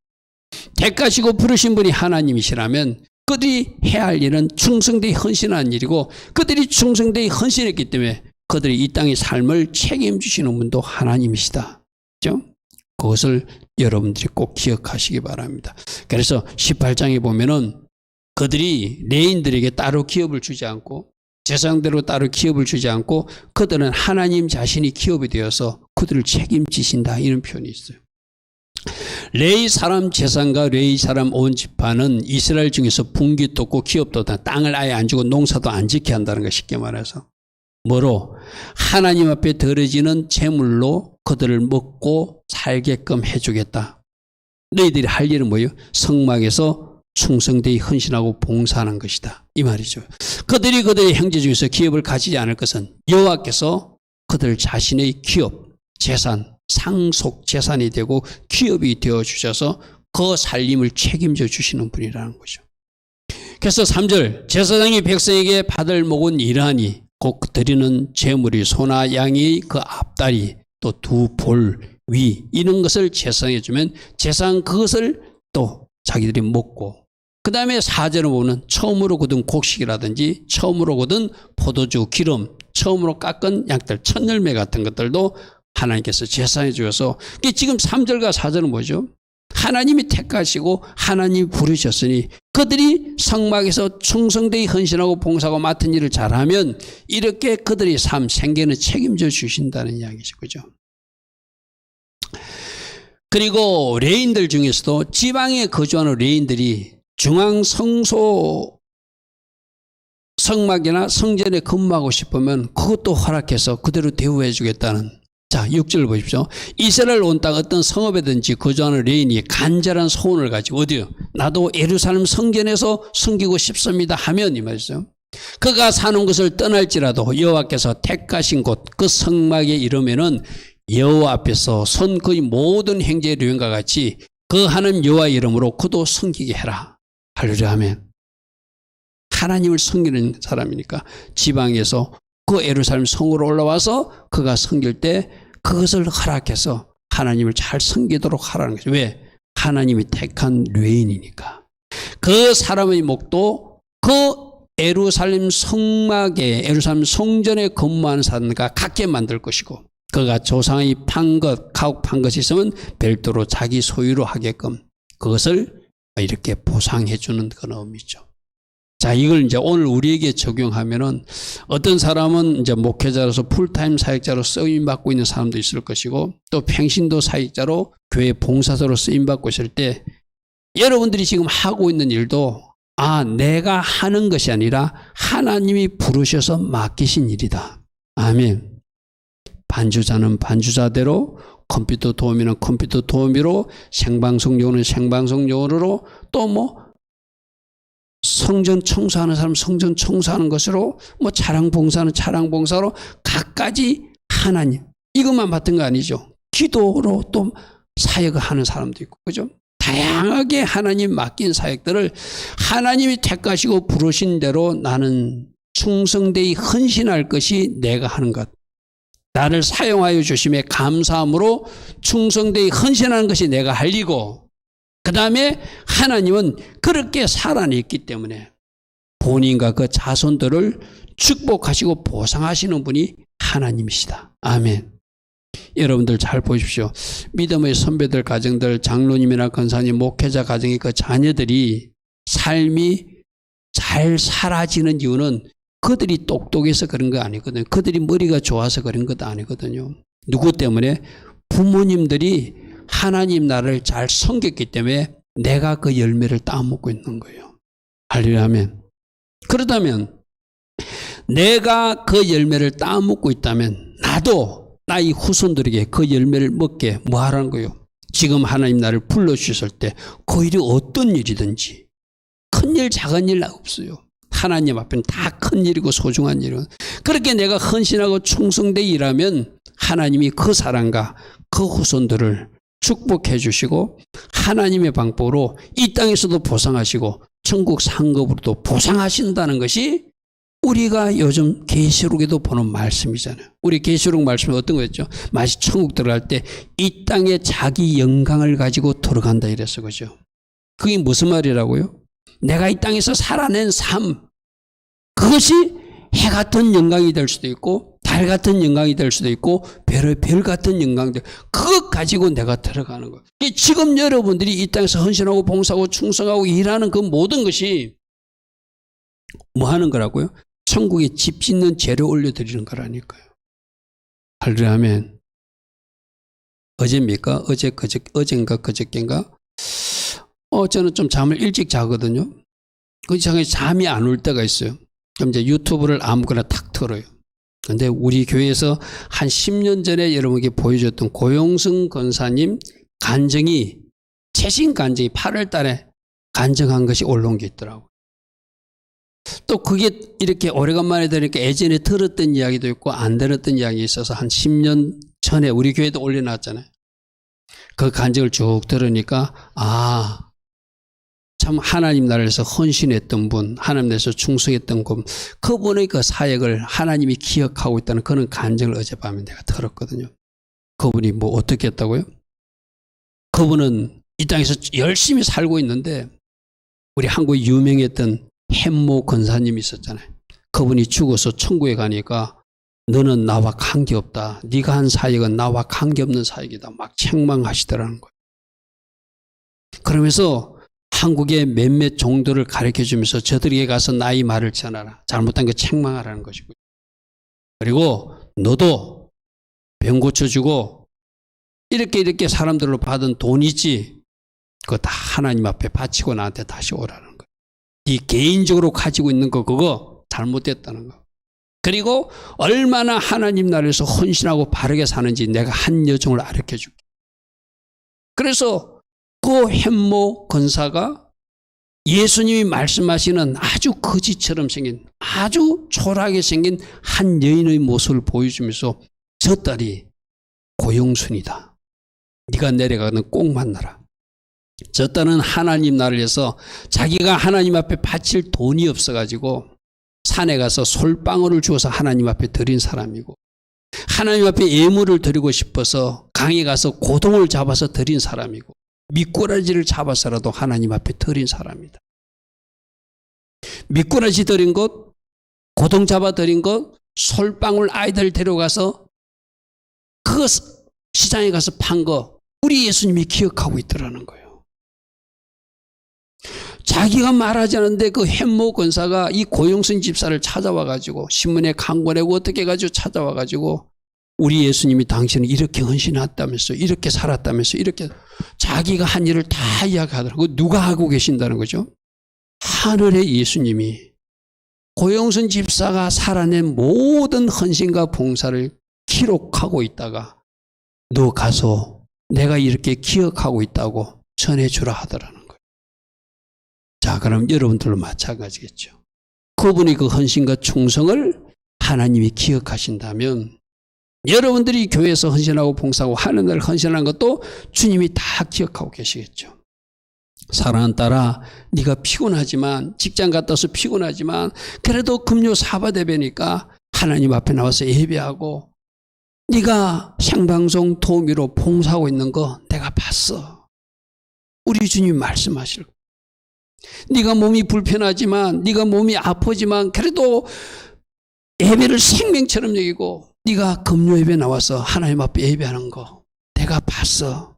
택하시고 부르신 분이 하나님이시라면 그들이 해야 할 일은 충성되이 헌신하는 일이고 그들이 충성되이 헌신했기 때문에 그들이 이 땅의 삶을 책임지시는 분도 하나님이시다. 그렇죠? 그것을 여러분들이 꼭 기억하시기 바랍니다. 그래서 18장에 보면은 그들이 레인들에게 따로 기업을 주지 않고 제사장대로 따로 기업을 주지 않고 그들은 하나님 자신이 기업이 되어서 그들을 책임지신다 이런 표현이 있어요. 레위 사람 제사장과 레위 사람 온 지파는 이스라엘 중에서 분깃도 없고 기업도 없다. 땅을 아예 안 주고 농사도 안 짓게 한다는 거 쉽게 말해서. 뭐로? 하나님 앞에 드려지는 제물로 그들을 먹고 살게끔 해주겠다. 너희들이 할 일은 뭐예요? 성막에서 충성되이 헌신하고 봉사하는 것이다. 이 말이죠. 그들이 그들의 형제 중에서 기업을 가지지 않을 것은 여호와께서 그들 자신의 기업, 재산, 상속 재산이 되고 기업이 되어 주셔서 그 살림을 책임져 주시는 분이라는 거죠. 그래서 3절 제사장이 백성에게 받을 목은 이러하니 곧 드리는 제물이 소나 양이 그 앞다리 또 두 볼 위 이런 것을 제사장에 주면 제사장 그것을 또 자기들이 먹고 그 다음에 4절을 보면 처음으로 거둔 곡식이라든지 처음으로 거둔 포도주 기름 처음으로 깎은 양들 첫열매 같은 것들도 하나님께서 제사해 주셔서 지금 3절과 4절은 뭐죠? 하나님이 택하시고 하나님이 부르셨으니 그들이 성막에서 충성되이 헌신하고 봉사하고 맡은 일을 잘하면 이렇게 그들의 삶 생계는 책임져 주신다는 이야기죠. 그죠? 그리고 레인들 중에서도 지방에 거주하는 레인들이 중앙 성소 성막이나 성전에 근무하고 싶으면 그것도 허락해서 그대로 대우해 주겠다는. 자, 6절 보십시오. 이스라엘 온 땅 어떤 성읍에든지 거주하는 레인이 간절한 소원을 가지고 어디요? 나도 예루살렘 성전에서 섬기고 싶습니다 하면 이 말이죠. 그가 사는 곳을 떠날지라도 여호와께서 택하신 곳 그 성막에 이르면은 여호와 앞에서 선 그의 모든 행제의 류행과 같이 그 하는 여호와 이름으로 그도 섬기게 해라. 할렐루야 하면 하나님을 섬기는 사람이니까 지방에서 그 예루살렘 성으로 올라와서 그가 섬길 때 그것을 허락해서 하나님을 잘 섬기도록 하라는 거죠. 왜? 하나님이 택한 레인이니까. 그 사람의 목도 그 예루살렘 성막에 예루살렘 성전에 근무하는 사람과 같게 만들 것이고 그가 조상의 가옥판 것이 있으면 별도로 자기 소유로 하게끔 그것을 이렇게 보상해 주는 그런 의미죠. 자, 이걸 이제 오늘 우리에게 적용하면은 어떤 사람은 이제 목회자로서 풀타임 사역자로 쓰임받고 있는 사람도 있을 것이고 또 평신도 사역자로 교회 봉사자로 쓰임받고 있을 때 여러분들이 지금 하고 있는 일도 내가 하는 것이 아니라 하나님이 부르셔서 맡기신 일이다. 아멘. 반주자는 반주자대로 컴퓨터 도우미는 컴퓨터 도우미로 생방송 요원은 생방송 요원으로 또 뭐 성전 청소하는 사람 성전 청소하는 것으로 뭐 차량 봉사는 차량 봉사로 각가지 하나님 이것만 맡은 거 아니죠. 기도로 또 사역을 하는 사람도 있고 그죠. 다양하게 하나님 맡긴 사역들을 하나님이 택하시고 부르신 대로 나는 충성되이 헌신할 것이 내가 하는 것. 나를 사용하여 주심에 감사함으로 충성되이 헌신하는 것이 내가 할 일이고 그 다음에 하나님은 그렇게 살아냈기 때문에 본인과 그 자손들을 축복하시고 보상하시는 분이 하나님이시다. 아멘. 여러분들 잘 보십시오. 믿음의 선배들 가정들 장로님이나 권사님 목회자 가정의 그 자녀들이 삶이 잘 사라지는 이유는 그들이 똑똑해서 그런 거 아니거든요. 그들이 머리가 좋아서 그런 것도 아니거든요. 누구 때문에? 부모님들이 하나님 나를 잘 섬겼기 때문에 내가 그 열매를 따먹고 있는 거예요. 할렐루야 하면. 그렇다면 내가 그 열매를 따먹고 있다면 나도 나의 후손들에게 그 열매를 먹게 뭐 하라는 거예요? 지금 하나님 나를 불러주셨을 때 그 일이 어떤 일이든지 큰일 작은 일 없어요. 하나님 앞에는 다 큰 일이고 소중한 일은 그렇게 내가 헌신하고 충성되어 일하면 하나님이 그 사람과 그 후손들을 축복해 주시고 하나님의 방법으로 이 땅에서도 보상하시고 천국 상급으로도 보상하신다는 것이 우리가 요즘 계시록에도 보는 말씀이잖아요. 우리 계시록 말씀은 어떤 거였죠? 마치 천국 들어갈 때 이 땅에 자기 영광을 가지고 들어간다 이랬어. 그죠? 그게 무슨 말이라고요? 내가 이 땅에서 살아낸 삶, 그것이 해 같은 영광이 될 수도 있고 달 같은 영광이 될 수도 있고 별 같은 영광이 될, 그것 가지고 내가 들어가는 거예요. 지금 여러분들이 이 땅에서 헌신하고 봉사하고 충성하고 일하는 그 모든 것이 뭐 하는 거라고요? 천국에 집 짓는 재료 올려드리는 거라니까요. 할렐루야 아멘. 어제입니까? 어젠가 그저께인가? 저는 좀 잠을 일찍 자거든요. 그 시간에 잠이 안 올 때가 있어요. 그럼 이제 유튜브를 아무거나 탁 틀어요. 근데 우리 교회에서 한 10년 전에 여러분에게 보여줬던 고용승 권사님 간증이, 최신 간증이 8월 달에 간증한 것이 올라온 게 있더라고요. 또 그게 이렇게 오래간만에 들으니까 예전에 들었던 이야기도 있고 안 들었던 이야기 있어서 한 10년 전에 우리 교회도 올려놨잖아요. 그 간증을 쭉 들으니까 참 하나님 나라에서 헌신했던 분, 하나님 나라에서 충성했던 분, 그분의 그 사역을 하나님이 기억하고 있다는 그런 간증을 어젯밤에 내가 들었거든요. 그분이 뭐 어떻게 했다고요? 그분은 이 땅에서 열심히 살고 있는데 우리 한국에 유명했던 햄모 권사님이 있었잖아요. 그분이 죽어서 천국에 가니까 너는 나와 관계없다. 네가 한 사역은 나와 관계없는 사역이다. 막 책망하시더라는 거예요. 그러면서 한국의 몇몇 종들을 가르쳐주면서 저들에게 가서 나의 말을 전하라. 잘못한 거 책망하라는 것이고요. 그리고 너도 병 고쳐주고 이렇게 사람들로 받은 돈 있지? 그거 다 하나님 앞에 바치고 나한테 다시 오라는 거예요. 네 개인적으로 가지고 있는 거 그거 잘못됐다는 거. 그리고 얼마나 하나님 나라에서 헌신하고 바르게 사는지 내가 한 여정을 가르쳐줄게. 그래서 그 햄모 권사가 예수님이 말씀하시는 아주 거지처럼 생긴, 아주 초라하게 생긴 한 여인의 모습을 보여주면서 저 딸이 고용순이다. 네가 내려가는 꼭 만나라. 저 딸은 하나님 나라를 위해서 자기가 하나님 앞에 바칠 돈이 없어가지고 산에 가서 솔방울을 주어서 하나님 앞에 드린 사람이고, 하나님 앞에 예물을 드리고 싶어서 강에 가서 고동을 잡아서 드린 사람이고, 미꾸라지를 잡아서라도 하나님 앞에 드린 사람이다. 미꾸라지 드린 것, 고동 잡아 드린 것, 솔방울 아이들 데려가서 그 시장에 가서 판 거 우리 예수님이 기억하고 있더라는 거예요. 자기가 말하지 않았는데 그 햄모 권사가 이 고용순 집사를 찾아와가지고 신문에 광고 내고 어떻게 해가지고 찾아와가지고 우리 예수님이 당신은 이렇게 헌신했다면서, 이렇게 살았다면서, 이렇게 자기가 한 일을 다 이야기하더라고요. 누가 하고 계신다는 거죠? 하늘의 예수님이 고용순 집사가 살아낸 모든 헌신과 봉사를 기록하고 있다가 너 가서 내가 이렇게 기억하고 있다고 전해주라 하더라는 거예요. 자, 그럼 여러분들도 마찬가지겠죠. 그분이 그 헌신과 충성을 하나님이 기억하신다면 여러분들이 교회에서 헌신하고 봉사하고 하는 날 헌신하는 것도 주님이 다 기억하고 계시겠죠. 사랑하는 딸아, 네가 피곤하지만, 직장 갔다 와서 피곤하지만 그래도 금요 사바 예배니까 하나님 앞에 나와서 예배하고 네가 생방송 도우미로 봉사하고 있는 거 내가 봤어. 우리 주님 말씀하실 거야. 네가 몸이 불편하지만, 네가 몸이 아프지만 그래도 예배를 생명처럼 여기고 네가 금요 예배 나와서 하나님 앞에 예배하는 거 내가 봤어.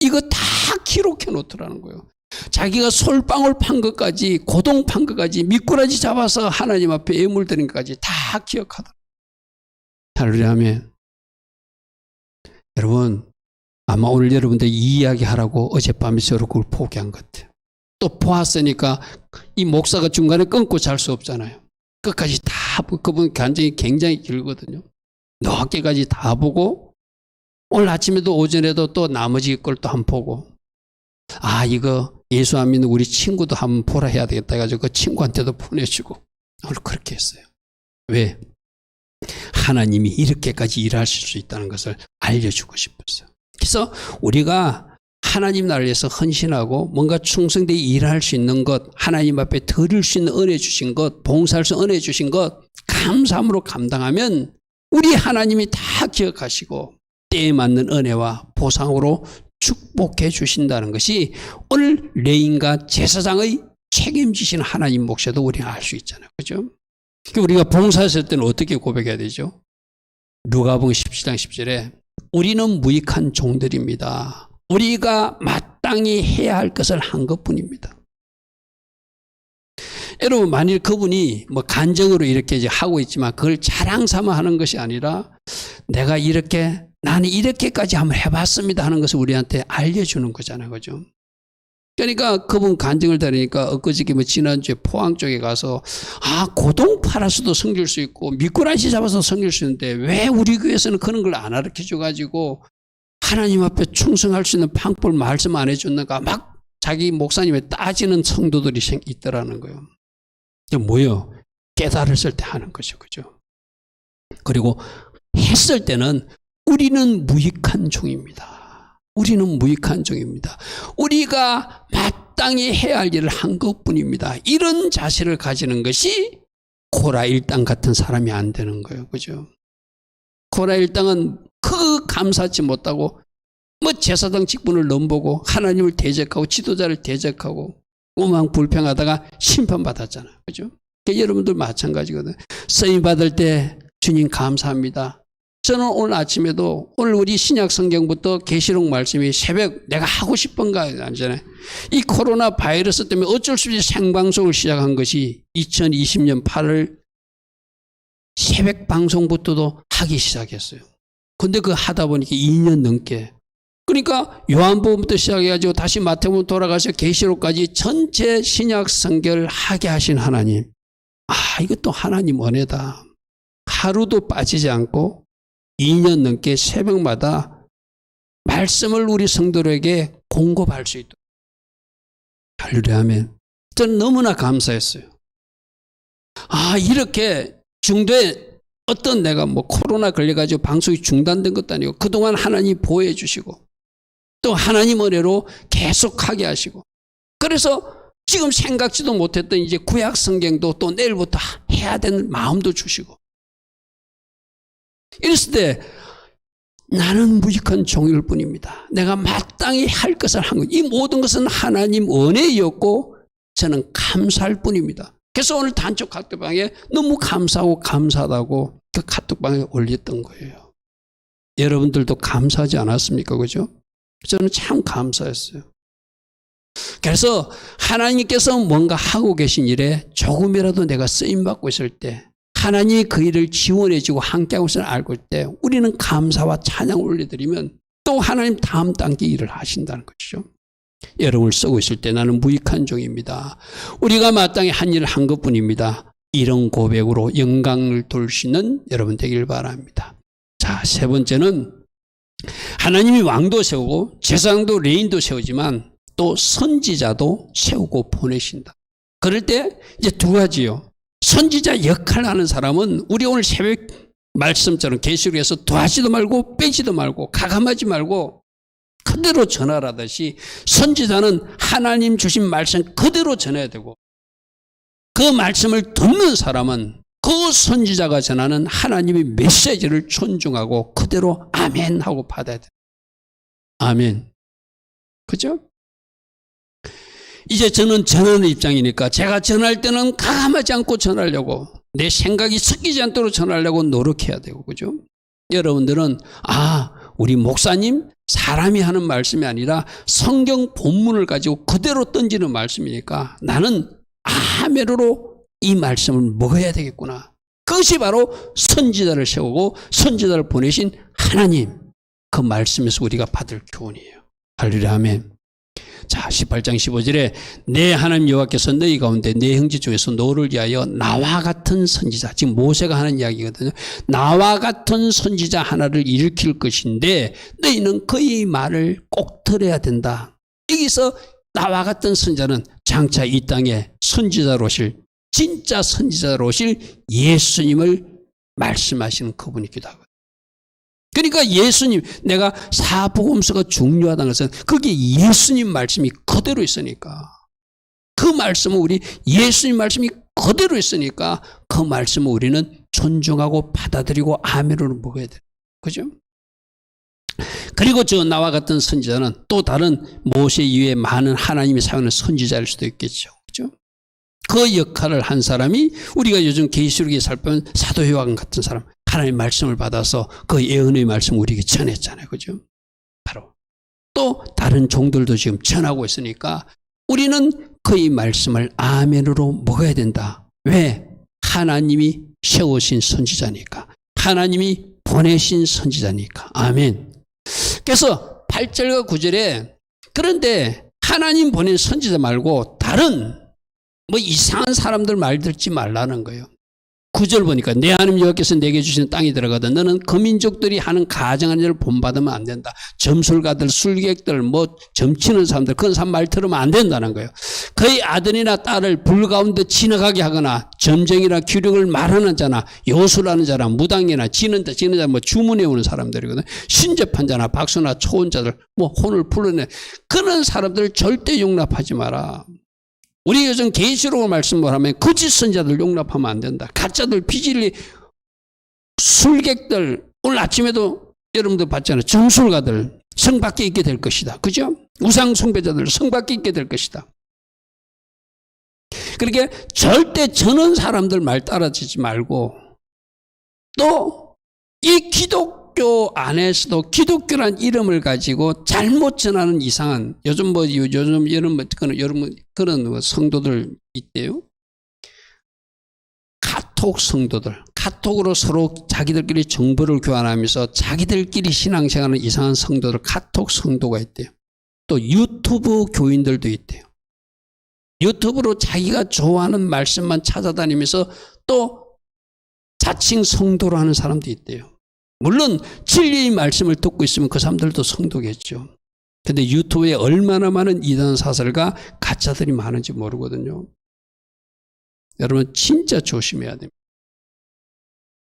이거 다 기록해 놓더라는 거예요. 자기가 솔방울 판 것까지, 고동 판 것까지, 미꾸라지 잡아서 하나님 앞에 예물 드린 것까지 다 기억하더라. 할렐루야 아멘. 여러분, 아마 오늘 여러분들 이 이야기 하라고 어젯밤에 저를 그걸 포기한 것 같아요. 또 보았으니까 이 목사가 중간에 끊고 잘 수 없잖아요. 끝까지 다, 그분 간증이 굉장히 길거든요. 늦게까지 다 보고 오늘 아침에도 오전에도 또 나머지 걸 또 한번 보고, 이거 예수 안 믿는 우리 친구도 한번 보라 해야 되겠다 해가지고 그 친구한테도 보내주고 오늘 그렇게 했어요. 왜? 하나님이 이렇게까지 일하실 수 있다는 것을 알려주고 싶었어요. 그래서 우리가 하나님 나라를 위해서 헌신하고 뭔가 충성되게 일할 수 있는 것, 하나님 앞에 드릴 수 있는 은혜 주신 것, 봉사할 수 있는 은혜 주신 것 감사함으로 감당하면 우리 하나님이 다 기억하시고 때에 맞는 은혜와 보상으로 축복해 주신다는 것이 오늘 레인과 제사장의 책임지시는 하나님 몫에도 우리는 알 수 있잖아요. 그죠? 우리가 봉사했을 때는 어떻게 고백해야 되죠? 누가복음 17장 10절에 우리는 무익한 종들입니다. 우리가 마땅히 해야 할 것을 한 것뿐입니다. 여러분, 만일 그분이 뭐 간증으로 이렇게 이제 하고 있지만 그걸 자랑 삼아 하는 것이 아니라 나는 이렇게까지 한번 해봤습니다 하는 것을 우리한테 알려주는 거잖아요. 그죠? 그러니까 그분 간증을 들으니까 엊그저께 뭐 지난주에 포항 쪽에 가서 고동 팔아서도 섬길 수 있고 미꾸라지 잡아서 섬길 수 있는데 왜 우리 교회에서는 그런 걸 안 가르쳐줘 가지고 하나님 앞에 충성할 수 있는 방법을 말씀 안 해줬는가 막 자기 목사님에 따지는 성도들이 있더라는 거예요. 뭐요? 깨달았을 때 하는 거죠. 그죠? 그리고 했을 때는 우리는 무익한 종입니다. 우리는 무익한 종입니다. 우리가 마땅히 해야 할 일을 한 것뿐입니다. 이런 자세를 가지는 것이 코라 일당 같은 사람이 안 되는 거예요. 그죠? 코라 일당은 그 감사하지 못하고 뭐 제사장 직분을 넘보고 하나님을 대적하고 지도자를 대적하고 오만 불평하다가 심판받았잖아요. 그죠? 여러분들 마찬가지거든요. 쓰임 받을 때 주님 감사합니다. 저는 오늘 아침에도 오늘 우리 신약 성경부터 계시록 말씀이 새벽 내가 하고 싶은 거 아니잖아요. 이 코로나 바이러스 때문에 어쩔 수 없이 생방송을 시작한 것이 2020년 8월 새벽 방송부터도 하기 시작했어요. 근데 그거 하다 보니까 2년 넘게. 그러니까 요한복음부터 시작해가지고 다시 마태복음 돌아가서 계시록까지 전체 신약 성경을 하게 하신 하나님. 이것도 하나님 은혜다. 하루도 빠지지 않고 2년 넘게 새벽마다 말씀을 우리 성도들에게 공급할 수 있도록. 할렐루야 아멘. 저는 너무나 감사했어요. 이렇게 중도에 어떤 내가 뭐 코로나 걸려가지고 방송이 중단된 것도 아니고 그동안 하나님 보호해 주시고 또 하나님 은혜로 계속하게 하시고 그래서 지금 생각지도 못했던 이제 구약 성경도 또 내일부터 해야 되는 마음도 주시고 이랬을 때 나는 무익한 종일 뿐입니다. 내가 마땅히 할 것을 한 것. 이 모든 것은 하나님 은혜였고 저는 감사할 뿐입니다. 그래서 오늘 단톡 카톡방에 너무 감사하고 감사하다고 그 카톡방에 올렸던 거예요. 여러분들도 감사하지 않았습니까? 그죠? 저는 참 감사했어요. 그래서 하나님께서 뭔가 하고 계신 일에 조금이라도 내가 쓰임받고 있을 때 하나님이 그 일을 지원해주고 함께하고 있을 때 알고 있을 때 우리는 감사와 찬양을 올려드리면 또 하나님 다음 단계 일을 하신다는 것이죠. 여러분을 쓰고 있을 때 나는 무익한 종입니다. 우리가 마땅히 한 일을 한 것뿐입니다. 이런 고백으로 영광을 돌리시는 여러분 되길 바랍니다. 자, 세 번째는 하나님이 왕도 세우고 제사장도 레인도 세우지만 또 선지자도 세우고 보내신다. 그럴 때 이제 두 가지요. 선지자 역할을 하는 사람은 우리 오늘 새벽 말씀처럼 계시록에서 더하지도 말고 빼지도 말고 가감하지 말고 그대로 전하라듯이 선지자는 하나님 주신 말씀 그대로 전해야 되고 그 말씀을 듣는 사람은 그 선지자가 전하는 하나님의 메시지를 존중하고 그대로 아멘 하고 받아야 돼요. 아멘. 그죠? 이제 저는 전하는 입장이니까 제가 전할 때는 가감하지 않고 전하려고 내 생각이 섞이지 않도록 전하려고 노력해야 되고 그죠? 여러분들은 우리 목사님 사람이 하는 말씀이 아니라 성경 본문을 가지고 그대로 던지는 말씀이니까 나는 아멘으로 이 말씀을 먹어야 되겠구나. 그것이 바로 선지자를 세우고 선지자를 보내신 하나님 그 말씀에서 우리가 받을 교훈이에요. 할렐루야 아멘. 자 18장 15절에 내 하나님 여호와께서 너희 가운데 내 형제 중에서 너를 위하여 나와 같은 선지자 지금 모세가 하는 이야기거든요. 나와 같은 선지자 하나를 일으킬 것인데 너희는 그의 말을 꼭 들어야 된다. 여기서 나와 같은 선지자는 장차 이 땅에 선지자로 오실 진짜 선지자로 오실 예수님을 말씀하시는 그분이기도 하거든요. 그러니까 예수님 내가 사복음서가 중요하다는 것은 그게 예수님 말씀이 그대로 있으니까 그 말씀은 우리 예수님 말씀이 그대로 있으니까 그 말씀을 우리는 존중하고 받아들이고 아멘으로 먹어야 돼요. 그죠? 그리고 저 나와 같은 선지자는 또 다른 모세 이외에 많은 하나님이 사용하는 선지자일 수도 있겠죠. 그죠? 그 역할을 한 사람이 우리가 요즘 계시록에 살펴본 사도 요한 같은 사람, 하나님의 말씀을 받아서 그 예언의 말씀을 우리에게 전했잖아요. 그죠? 바로. 또 다른 종들도 지금 전하고 있으니까 우리는 그의 말씀을 아멘으로 먹어야 된다. 왜? 하나님이 세우신 선지자니까. 하나님이 보내신 선지자니까. 아멘. 그래서 8절과 9절에 그런데 하나님 보낸 선지자 말고 다른 뭐 이상한 사람들 말 듣지 말라는 거예요. 9절 보니까 내 하나님 여호와께서 내게 주시는 땅이 들어가든 너는 그 민족들이 하는 가증한 일을 본받으면 안 된다. 점술가들, 술객들, 뭐 점치는 사람들 그런 사람 말 들으면 안 된다는 거예요. 그의 아들이나 딸을 불 가운데 지나가게 하거나 점쟁이나 기력을 말하는 자나 요술하는 자나 무당이나 지는 자 뭐 주문해 오는 사람들이거든. 신접한 자나 박수나 초혼자들 뭐 혼을 풀어내 그런 사람들 절대 용납하지 마라. 우리 요즘 계시록을 말씀을 하면 거짓 선자들 용납하면 안 된다. 가짜들, 비질리, 술객들, 오늘 아침에도 여러분들 봤잖아요. 점술가들 성 밖에 있게 될 것이다. 그죠? 우상 숭배자들 성 밖에 있게 될 것이다. 그렇게 절대 저는 사람들 말 따라지지 말고 또 이 기독교 안에서도 기독교란 이름을 가지고 잘못 전하는 이상한 요즘 그런 성도들 있대요. 카톡 성도들, 카톡으로 서로 자기들끼리 정보를 교환하면서 자기들끼리 신앙생활하는 이상한 성도들, 카톡 성도가 있대요. 또 유튜브 교인들도 있대요. 유튜브로 자기가 좋아하는 말씀만 찾아다니면서 또 자칭 성도로 하는 사람도 있대요. 물론 진리의 말씀을 듣고 있으면 그 사람들도 성도겠죠. 근데 유튜브에 얼마나 많은 이단 사설과 가짜들이 많은지 모르거든요. 여러분 진짜 조심해야 됩니다.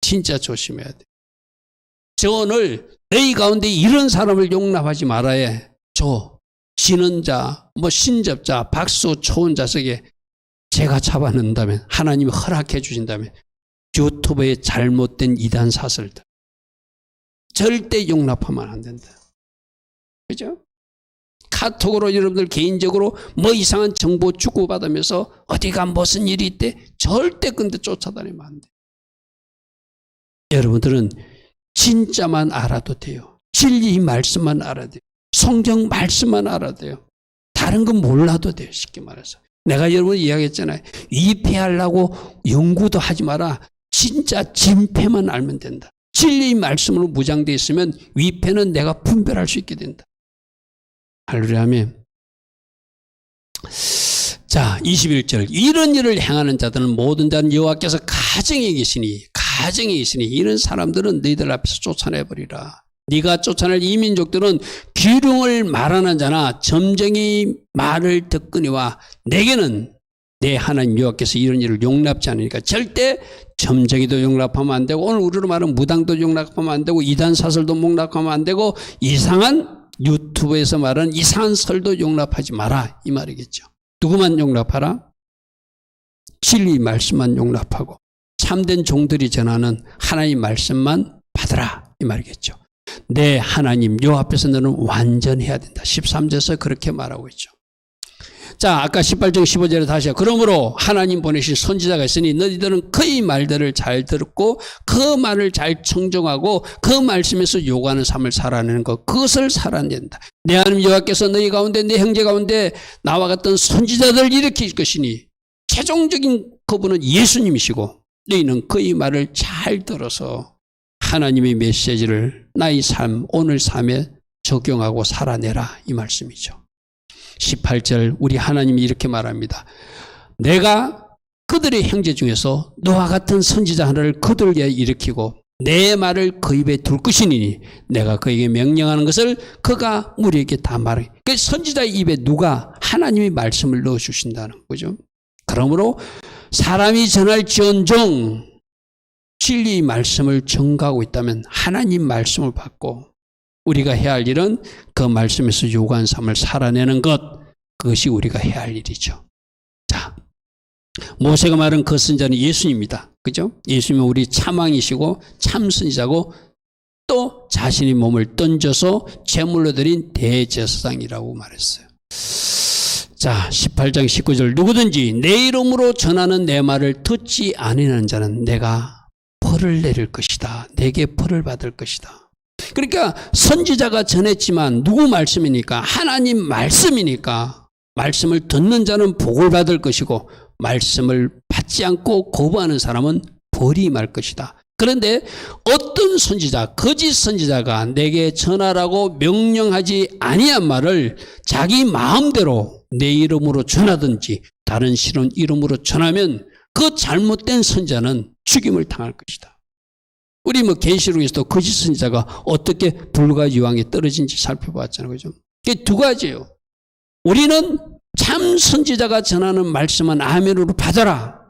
진짜 조심해야 돼요. 저 오늘 너희 가운데 이런 사람을 용납하지 말아야 저 지는 자, 뭐 신접자, 박수, 초혼자 속에 제가 잡아낸다면 하나님이 허락해 주신다면 유튜브에 잘못된 이단 사설들 절대 용납하면 안 된다. 그죠? 카톡으로 여러분들 개인적으로 뭐 이상한 정보 주고받으면서 어디가 무슨 일이 있대 절대 근데 쫓아다니면 안 돼. 여러분들은 진짜만 알아도 돼요. 진리 말씀만 알아도 돼요. 성경 말씀만 알아도 돼요. 다른 건 몰라도 돼요. 쉽게 말해서. 내가 여러분 이야기했잖아요. 위패하려고 연구도 하지 마라. 진짜 진패만 알면 된다. 진리의 말씀으로 무장되어 있으면 위패는 내가 분별할 수 있게 된다. 할렐루야 아멘. 자 21절 이런 일을 행하는 자들은 모든 자는 여호와께서 가정에 계시니 이런 사람들은 너희들 앞에서 쫓아내버리라. 네가 쫓아낼 이 민족들은 기륭을 말하는 자나 점쟁이 말을 듣거니와 내게는 내 하나님 여호와께서 이런 일을 용납지 않으니까 절대 점쟁이도 용납하면 안 되고 오늘 우리로 말하면 무당도 용납하면 안 되고 이단 사설도 용납하면 안 되고 이상한 유튜브에서 말하는 이상한 설도 용납하지 마라 이 말이겠죠. 누구만 용납하라? 진리 말씀만 용납하고 참된 종들이 전하는 하나님의 말씀만 받으라 이 말이겠죠. 내 하나님 여호와 앞에서 너는 완전해야 된다. 13절에서 그렇게 말하고 있죠. 자, 아까 18절 15절에 다시요. 그러므로 하나님 보내신 선지자가 있으니 너희들은 그의 말들을 잘 듣고 그 말을 잘 청정하고 그 말씀에서 요구하는 삶을 살아내는 것, 그것을 살아낸다. 내 하나님 여호와께서 너희 가운데 내 형제 가운데 나와 같은 선지자들을 일으킬 것이니 최종적인 그분은 예수님이시고 너희는 그의 말을 잘 들어서 하나님의 메시지를 나의 삶, 오늘 삶에 적용하고 살아내라 이 말씀이죠. 18절 우리 하나님이 이렇게 말합니다. 내가 그들의 형제 중에서 너와 같은 선지자 하나를 그들에게 일으키고 내 말을 그 입에 둘 것이니 내가 그에게 명령하는 것을 그가 우리에게 다 말해. 그 선지자의 입에 누가 하나님의 말씀을 넣어주신다는 거죠. 그러므로 사람이 전할지언정 진리의 말씀을 전가하고 있다면 하나님 말씀을 받고 우리가 해야 할 일은 그 말씀에서 요구한 삶을 살아내는 것, 그것이 우리가 해야 할 일이죠. 자, 모세가 말한 그 선지자는 예수님입니다. 그죠? 예수님은 우리 참왕이시고 참선지자고 또 자신의 몸을 던져서 제물로 드린 대제사장이라고 말했어요. 자, 18장 19절 누구든지 내 이름으로 전하는 내 말을 듣지 아니하는 자는 내가 벌을 내릴 것이다. 내게 벌을 받을 것이다. 그러니까 선지자가 전했지만 누구 말씀이니까? 하나님 말씀이니까 말씀을 듣는 자는 복을 받을 것이고 말씀을 받지 않고 거부하는 사람은 벌이 임할 것이다. 그런데 어떤 선지자, 거짓 선지자가 내게 전하라고 명령하지 아니한 말을 자기 마음대로 내 이름으로 전하든지 다른 신은 이름으로 전하면 그 잘못된 선지자는 죽임을 당할 것이다. 우리 계시록에서도 거짓 선지자가 어떻게 불과 유황에 떨어진지 살펴봤잖아요. 그죠? 이게 두 가지예요. 우리는 참 선지자가 전하는 말씀은 아멘으로 받아라.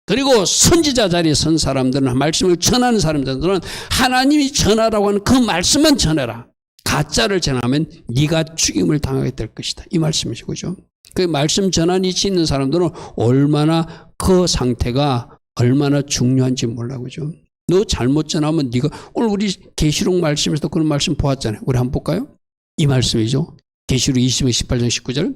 그리고 선지자 자리에 선 사람들은 말씀을 전하는 사람들은 하나님이 전하라고 하는 그 말씀만 전해라. 가짜를 전하면 네가 죽임을 당하게 될 것이다. 이 말씀이죠. 그죠? 그 말씀 전하는 위치에 있는 사람들은 얼마나 그 상태가 얼마나 중요한지 몰라. 그죠? 너 잘못 전하면 네가 오늘 우리 계시록 말씀에서도 그런 말씀 보았잖아요. 우리 한번 볼까요? 이 말씀이죠. 계시록 20장 18장 19절.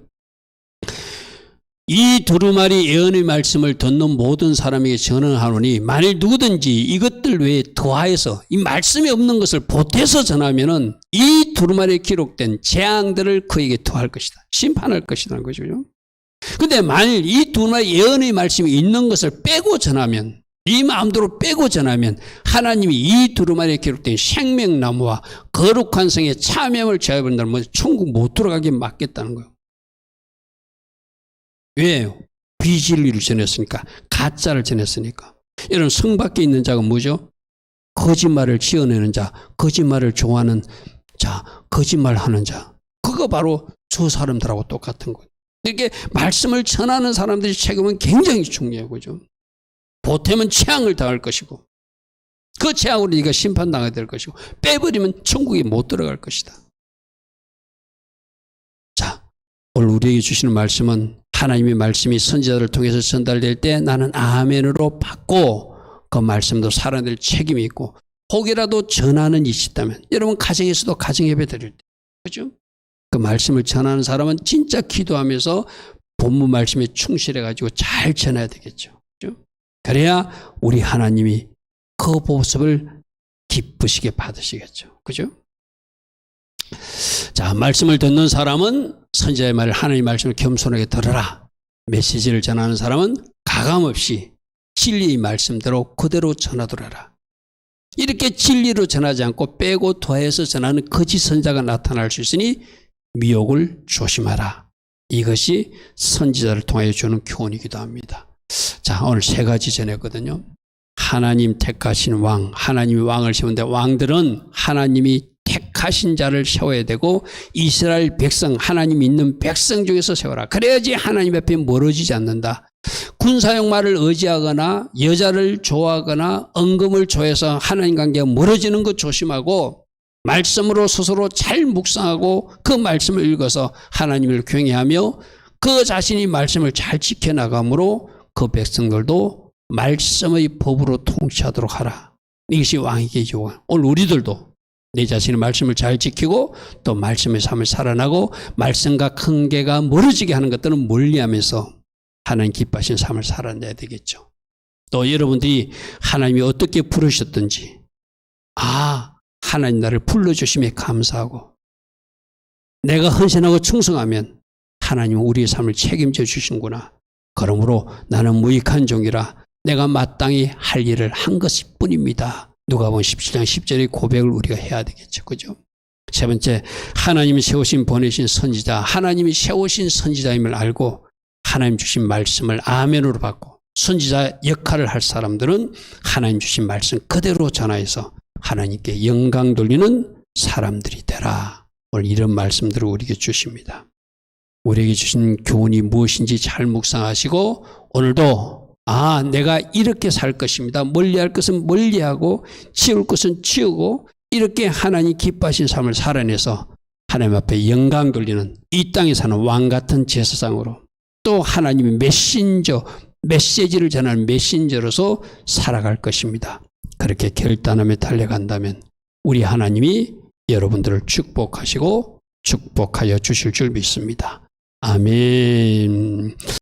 이 두루마리 예언의 말씀을 듣는 모든 사람에게 전하노니 만일 누구든지 이것들 외에 더하여서 이 말씀이 없는 것을 보태서 전하면은 이 두루마리에 기록된 재앙들을 그에게 더할 것이다. 심판할 것이라는 거죠. 근데 만일 이 두루마리 예언의 말씀이 있는 것을 빼고 전하면 이 마음대로 빼고 전하면 하나님이 이 두루마리에 기록된 생명나무와 거룩한 성에 참여함을 제어한다면 천국 못 들어가게 막겠다는 거예요. 왜요? 비진리를 전했으니까. 가짜를 전했으니까. 이런 성 밖에 있는 자가 뭐죠? 거짓말을 지어내는 자, 거짓말을 좋아하는 자, 거짓말하는 자. 그거 바로 저 사람들하고 똑같은 거예요. 이렇게 말씀을 전하는 사람들의 책임은 굉장히 중요해요. 그죠? 보태면 재앙을 당할 것이고 그 재앙으로 네가 심판당하게 될 것이고 빼버리면 천국에 못 들어갈 것이다. 자, 오늘 우리에게 주시는 말씀은 하나님의 말씀이 선지자를 통해서 전달될 때 나는 아멘으로 받고 그 말씀도 살아낼 책임이 있고 혹이라도 전하는 일이 있다면 여러분 가정에서도 가정예배 드릴 때 그죠? 그 말씀을 전하는 사람은 진짜 기도하면서 본문 말씀에 충실해가지고 잘 전해야 되겠죠. 그죠? 그래야 우리 하나님이 그 모습을 기쁘시게 받으시겠죠. 그죠? 자, 말씀을 듣는 사람은 선지자의 말을 하나님의 말씀을 겸손하게 들어라. 메시지를 전하는 사람은 가감없이 진리의 말씀대로 그대로 전하더라. 이렇게 진리로 전하지 않고 빼고 더해서 전하는 거짓 선지자가 나타날 수 있으니 미혹을 조심하라. 이것이 선지자를 통하여 주는 교훈이기도 합니다. 자, 오늘 세 가지 전했거든요. 하나님 택하신 왕, 하나님이 왕을 세우는데 왕들은 하나님이 택하신 자를 세워야 되고 이스라엘 백성, 하나님 있는 백성 중에서 세워라. 그래야지 하나님 앞에 멀어지지 않는다. 군사용 말을 의지하거나 여자를 좋아하거나 언금을 좋아해서 하나님 관계가 멀어지는 것 조심하고 말씀으로 스스로 잘 묵상하고 그 말씀을 읽어서 하나님을 경외하며 그 자신이 말씀을 잘 지켜나가므로 그 백성들도 말씀의 법으로 통치하도록 하라. 이것이 왕에게 요구한. 오늘 우리들도 내 자신의 말씀을 잘 지키고 또 말씀의 삶을 살아나고 말씀과 관계가 멀어지게 하는 것들은 멀리하면서 하나님 기뻐하신 삶을 살아내야 되겠죠. 또 여러분들이 하나님이 어떻게 부르셨든지 하나님 나를 불러주심에 감사하고 내가 헌신하고 충성하면 하나님은 우리의 삶을 책임져 주시는구나. 그러므로 나는 무익한 종이라 내가 마땅히 할 일을 한 것일 뿐입니다. 누가복음 17장 10절의 고백을 우리가 해야 되겠죠. 그죠? 세 번째, 하나님이 세우신 보내신 선지자, 하나님이 세우신 선지자임을 알고 하나님 주신 말씀을 아멘으로 받고 선지자 역할을 할 사람들은 하나님 주신 말씀 그대로 전하여서 하나님께 영광 돌리는 사람들이 되라. 오늘 이런 말씀들을 우리에게 주십니다. 우리에게 주신 교훈이 무엇인지 잘 묵상하시고 오늘도 내가 이렇게 살 것입니다. 멀리할 것은 멀리하고 치울 것은 치우고 이렇게 하나님 기뻐하신 삶을 살아내서 하나님 앞에 영광 돌리는 이 땅에 사는 왕 같은 제사장으로 또 하나님의 메시지를 전하는 메신저로서 살아갈 것입니다. 그렇게 결단하며 달려간다면 우리 하나님이 여러분들을 축복하시고 축복하여 주실 줄 믿습니다. 아멘.